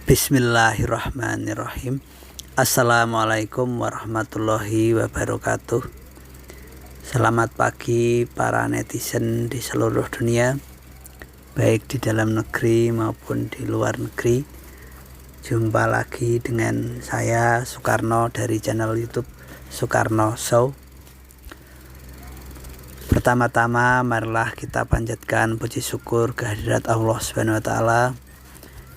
Bismillahirrahmanirrahim. Assalamualaikum warahmatullahi wabarakatuh. Selamat pagi para netizen di seluruh dunia, baik di dalam negeri maupun di luar negeri. Jumpa lagi dengan saya Soekarno dari channel YouTube Soekarno Show. Pertama-tama marilah kita panjatkan puji syukur kehadirat Allah Subhanahu wa taala,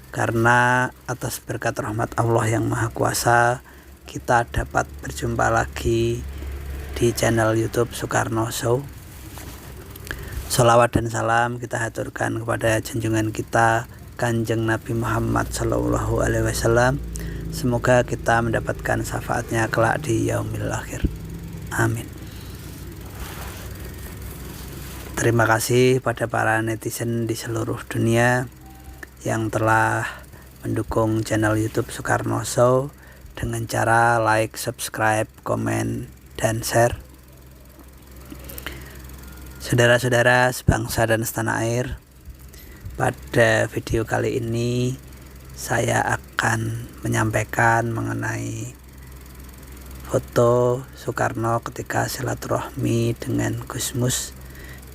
karena atas berkat rahmat Allah yang Maha Kuasa kita dapat berjumpa lagi di channel YouTube Soekarno Show. Sholawat dan salam kita haturkan kepada junjungan kita Kanjeng Nabi Muhammad Sallallahu Alaihi Wasallam. Semoga kita mendapatkan syafaatnya kelak di yaumil akhir. Amin. Terima kasih pada para netizen di seluruh dunia yang telah mendukung channel YouTube Soekarno Show dengan cara like, subscribe, komen, dan share. Saudara-saudara sebangsa dan setanah air, pada video kali ini saya akan menyampaikan mengenai foto Soekarno ketika silaturahmi dengan Gus Mus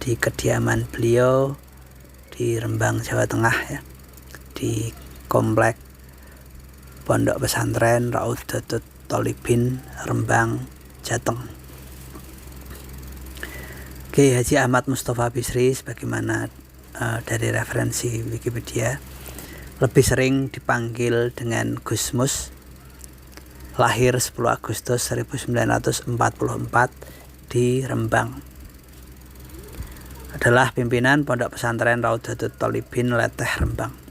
di kediaman beliau di Rembang, Jawa Tengah, ya, di komplek Pondok Pesantren Raudhatut Thalibin, Rembang, Jateng. Kiai Haji Ahmad Mustofa Bisri, sebagaimana dari referensi Wikipedia, lebih sering dipanggil dengan Gus Mus. Lahir 10 Agustus 1944 di Rembang. Adalah pimpinan Pondok Pesantren Raudhatut Thalibin Leteh, Rembang.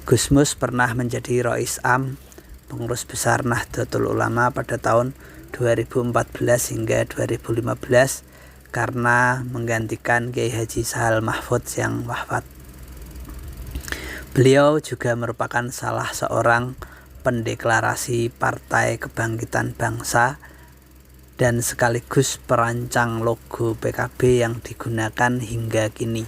Gus Mus pernah menjadi Rois Am, pengurus besar Nahdlatul Ulama pada tahun 2014 hingga 2015 karena menggantikan Kiai Haji Sahal Mahfud yang wafat. Beliau juga merupakan salah seorang pendeklarasi Partai Kebangkitan Bangsa dan sekaligus perancang logo PKB yang digunakan hingga kini.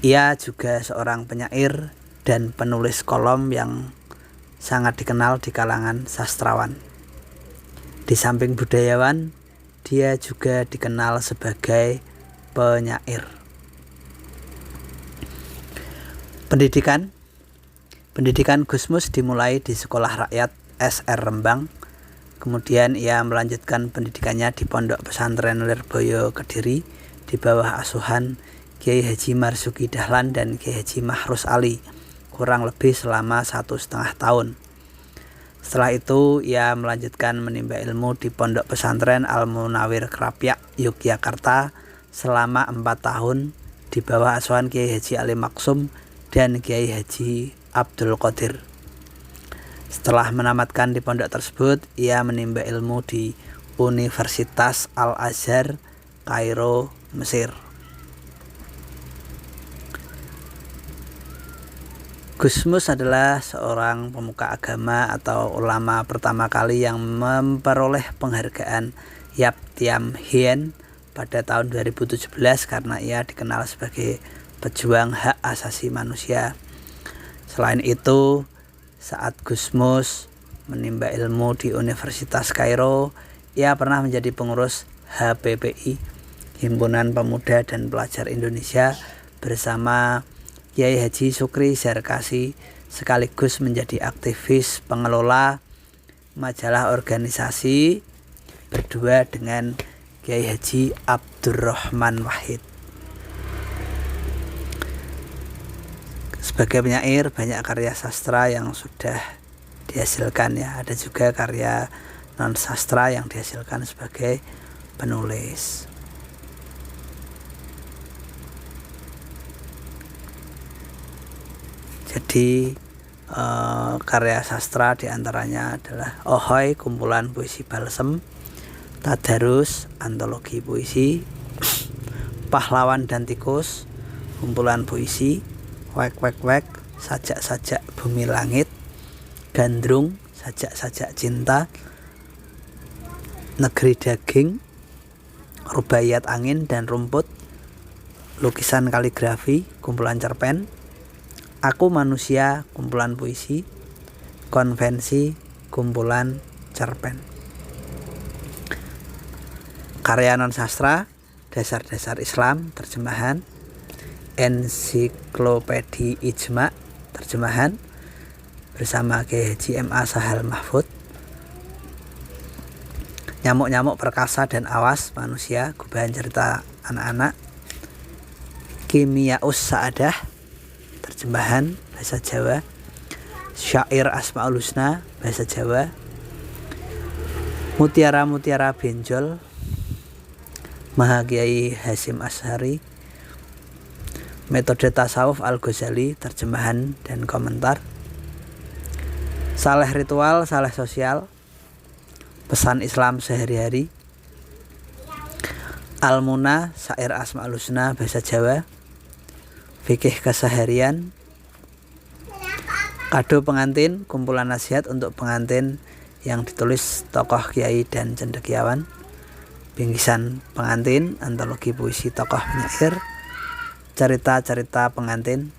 Ia juga seorang penyair dan penulis kolom yang sangat dikenal di kalangan sastrawan. Di samping budayawan, dia juga dikenal sebagai penyair. Pendidikan Gus Mus dimulai di Sekolah Rakyat SR Rembang. Kemudian ia melanjutkan pendidikannya di Pondok Pesantren Lirboyo Kediri di bawah asuhan Kiai Haji Marzuki Dahlan dan Kiai Haji Mahrus Ali, kurang lebih selama 1,5 tahun. Setelah itu ia melanjutkan menimba ilmu di Pondok Pesantren Al-Munawir Krapyak, Yogyakarta selama 4 tahun di bawah asuhan Kiai Haji Ali Maksum dan Kiai Haji Abdul Qadir. Setelah menamatkan di pondok tersebut, ia menimba ilmu di Universitas Al-Azhar, Kairo, Mesir. Gus Mus adalah seorang pemuka agama atau ulama pertama kali yang memperoleh penghargaan Yap Thiam Hien pada tahun 2017 karena ia dikenal sebagai pejuang hak asasi manusia. Selain itu, saat Gus Mus menimba ilmu di Universitas Kairo, ia pernah menjadi pengurus HPPI, Himpunan Pemuda dan Pelajar Indonesia, bersama Kiai Haji Sukri Zarkasi, sekaligus menjadi aktivis pengelola majalah organisasi berdua dengan Kiai Haji Abdurrahman Wahid. Sebagai penyair, banyak karya sastra yang sudah dihasilkan, ya. Ada juga karya non sastra yang dihasilkan sebagai penulis. Jadi karya sastra diantaranya adalah Ohoi, kumpulan puisi balsem, Tadarus, antologi puisi, Pahlawan dan Tikus, kumpulan puisi, Wek Wek Wek, Sajak-sajak Bumi Langit, Gandrung, Sajak-sajak Cinta, Negeri Daging, Rubaiyat Angin dan Rumput, lukisan kaligrafi, kumpulan cerpen, Aku Manusia, kumpulan puisi. Konvensi, kumpulan cerpen. Karya non sastra, Dasar-dasar Islam, terjemahan. Ensiklopedi Ijma, terjemahan bersama Kiai Haji M.A. Sahal Mahfud. Nyamuk-nyamuk perkasa dan awas manusia, gubahan cerita anak-anak. Kimiaus Sa'adah, terjemahan bahasa Jawa. Syair Asmaul Husna, bahasa Jawa. Mutiara-mutiara benjol, Maha Kiai Hasyim Asy'ari. Metode Tasawuf Al-Ghazali, terjemahan dan komentar. Saleh Ritual, Saleh Sosial, pesan Islam sehari-hari. Al-Muna, Syair Asmaul Husna, bahasa Jawa. Fikih Keseharian. Kado Pengantin, kumpulan nasihat untuk pengantin yang ditulis tokoh kiai dan cendekiawan. Bingkisan Pengantin, antologi puisi tokoh penyair. Cerita-cerita pengantin,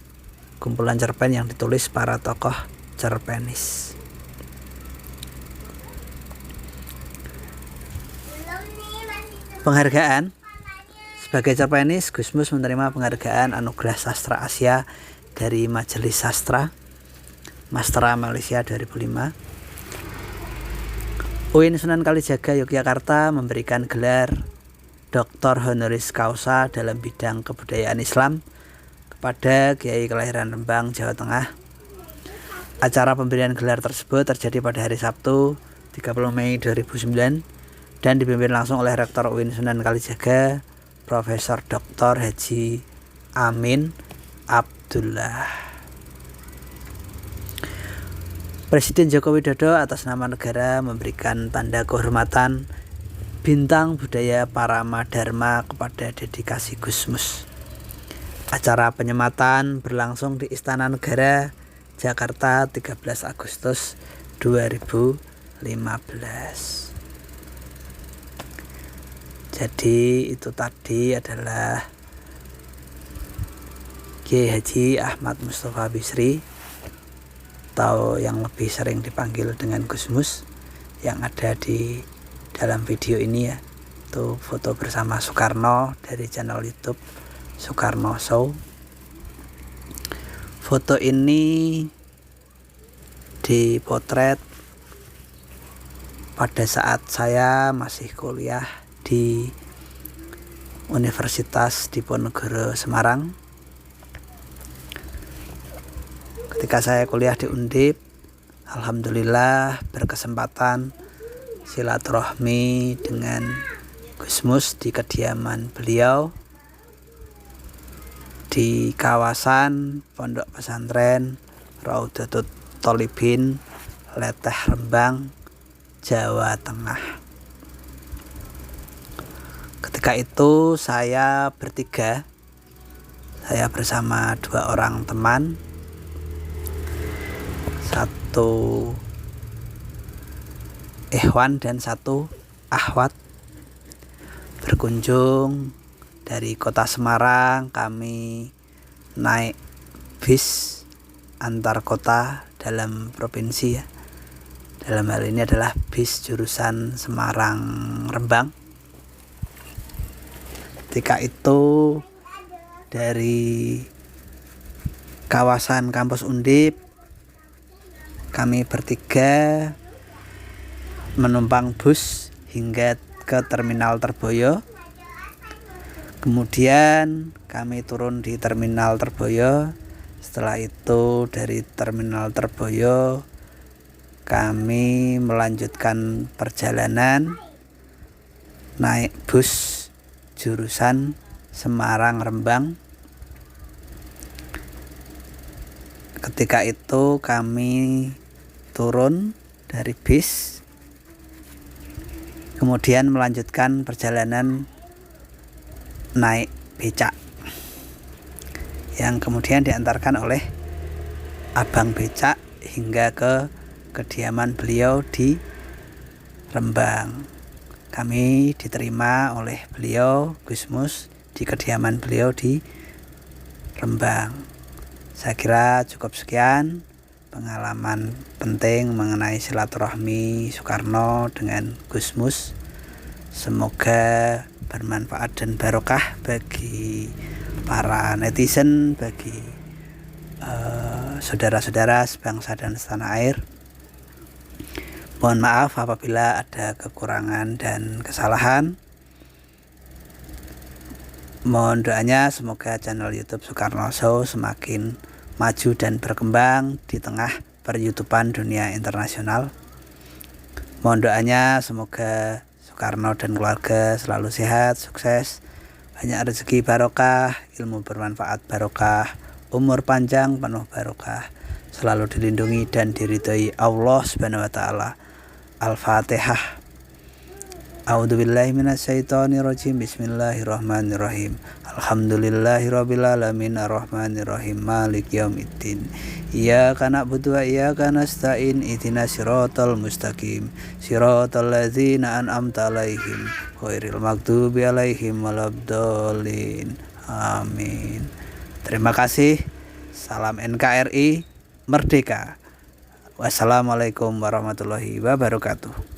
kumpulan cerpen yang ditulis para tokoh cerpenis. Penghargaan. Sebagai cerpenis, Gusmus menerima penghargaan Anugerah Sastra Asia dari Majelis Sastra Mastra Malaysia 2005. UIN Sunan Kalijaga Yogyakarta memberikan gelar Dr. Honoris Causa dalam bidang kebudayaan Islam kepada Kiai kelahiran Rembang, Jawa Tengah. Acara pemberian gelar tersebut terjadi pada hari Sabtu 30 Mei 2009 dan dipimpin langsung oleh Rektor UIN Sunan Kalijaga, Profesor Dr. Haji Amin Abdullah. Presiden Joko Widodo atas nama negara memberikan tanda kehormatan Bintang Budaya Parama Dharma kepada dedikasi Gusmus. Acara penyematan berlangsung di Istana Negara, Jakarta 13 Agustus 2015. Jadi itu tadi adalah Kiai Haji Ahmad Mustafa Bisri, atau yang lebih sering dipanggil dengan Gusmus, yang ada di dalam video ini ya. Itu foto bersama Soekarno dari channel YouTube Soekarno Show. Foto ini dipotret pada saat saya masih kuliah di Universitas Diponegoro Semarang. Ketika saya kuliah di Undip, alhamdulillah berkesempatan silaturahmi dengan Gusmus di kediaman beliau di kawasan Pondok Pesantren Raudhatut Tholibin, Leteh, Rembang, Jawa Tengah. Ketika itu saya bertiga, saya bersama 2 orang teman, satu ikhwan dan 1 akhwat, berkunjung dari kota Semarang. Kami naik bis antar kota dalam provinsi ya. Dalam hal ini adalah bis jurusan Semarang Rembang. Ketika itu dari kawasan kampus Undip, kami bertiga menumpang bus hingga ke Terminal Terboyo. Kemudian kami turun di Terminal Terboyo. Setelah itu dari Terminal Terboyo kami melanjutkan perjalanan naik bus jurusan Semarang Rembang. Ketika itu kami turun dari bis, kemudian melanjutkan perjalanan naik becak yang kemudian diantarkan oleh abang becak hingga ke kediaman beliau di Rembang. Kami diterima oleh beliau Gusmus di kediaman beliau di Rembang. Saya kira cukup sekian pengalaman penting mengenai silaturahmi Soekarno dengan Gus Mus. Semoga bermanfaat dan barokah bagi para netizen, bagi saudara-saudara sebangsa dan setanah air. Mohon maaf apabila ada kekurangan dan kesalahan. Mohon doanya semoga channel YouTube Soekarno Show semakin maju dan berkembang di tengah per-YouTubean dunia internasional. Mohon doanya semoga Soekarno dan keluarga selalu sehat, sukses, banyak rezeki barokah, ilmu bermanfaat barokah, umur panjang penuh barokah, selalu dilindungi dan diridhoi Allah Subhanahu wa taala. Al-Fatihah. A'udzubillahi minasyaitonirrajim. Bismillahirrahmanirrahim. Alhamdulillahirabbil alamin arrahmanirrahim maliki yaumiddin. Iyyaka na'budu wa iyyaka nasta'in ihdinas siratal mustaqim. Siratal ladzina an'amta 'alaihim ghairil maghdubi 'alaihim waladdallin. Amin. Terima kasih. Salam NKRI Merdeka. Wassalamualaikum warahmatullahi wabarakatuh.